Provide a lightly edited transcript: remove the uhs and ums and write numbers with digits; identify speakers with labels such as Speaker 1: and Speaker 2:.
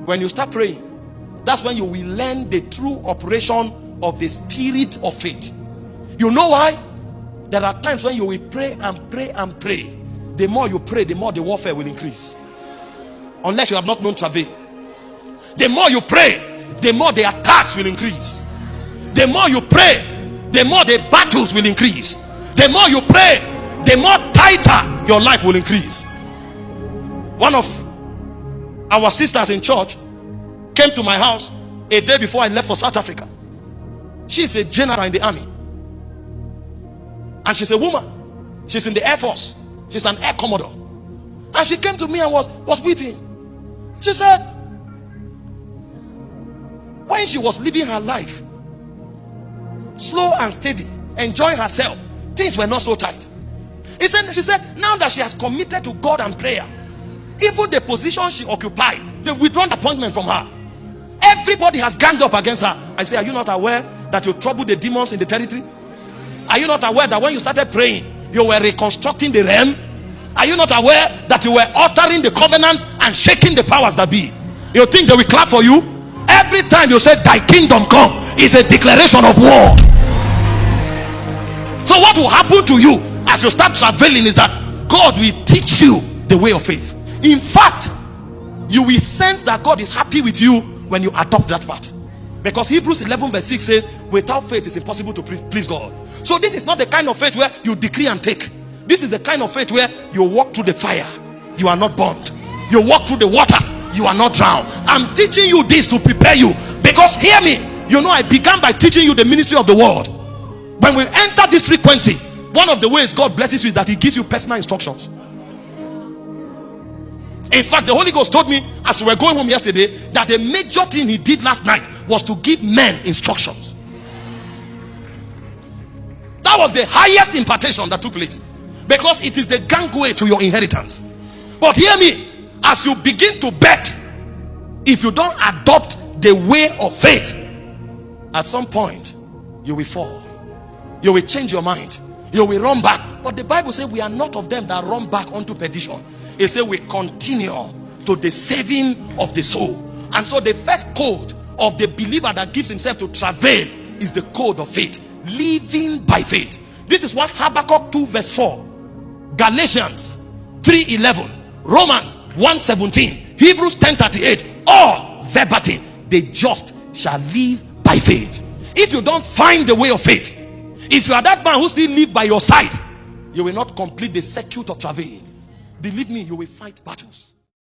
Speaker 1: When you start praying, that's when you will learn the true operation of the spirit of faith. You know why? There are times when you will pray and pray and pray. The more you pray, the more the warfare will increase. Unless you have not known travail. The more you pray, the more the attacks will increase. The more you pray, the more the battles will increase. The more you pray, the more tighter your life will increase. One of our sisters in church came to my house a day before I left for South Africa. She's a general in the army. And she's a woman. She's in the Air Force. She's an air commodore. And she came to me and was weeping. She said, when she was living her life, slow and steady, enjoying herself, things were not so tight. She said, now that she has committed to God and prayer, even the position she occupied, they've withdrawn appointment from her. Everybody has ganged up against her. I say, are you not aware that you troubled the demons in the territory? Are you not aware that when you started praying, you were reconstructing the realm? Are you not aware that you were altering the covenants and shaking the powers that be? You think they will clap for you? Every time you say thy kingdom come is a declaration of war. So what will happen to you as you start traveling is that God will teach you the way of faith. In fact, you will sense that God is happy with you when you adopt that path. Because Hebrews 11 verse 6 says, without faith it's impossible to please God. So this is not the kind of faith where you decree and take. This is the kind of faith where you walk through the fire, you are not burned. You walk through the waters, you are not drowned. I'm teaching you this to prepare you. Because hear me, you know I began by teaching you the ministry of the word. When we enter this frequency, one of the ways God blesses you is that he gives you personal instructions. In fact, the Holy Ghost told me as we were going home yesterday that the major thing he did last night was to give men instructions. That was the highest impartation that took place, because it is the gangway to your inheritance. But hear me, as you begin to bet, if you don't adopt the way of faith, at some point you will fall. You will change your mind. You will run back. But the Bible says we are not of them that run back unto perdition. It says we continue to the saving of the soul. And so the first code of the believer that gives himself to travail is the code of faith. Living by faith. This is what Habakkuk 2 verse 4, Galatians 3:11, Romans 1:17, Hebrews 10:38, all verbatim. The just shall live by faith. If you don't find the way of faith, if you are that man who still live by your side, you will not complete the circuit of travail. Believe me, you will fight battles.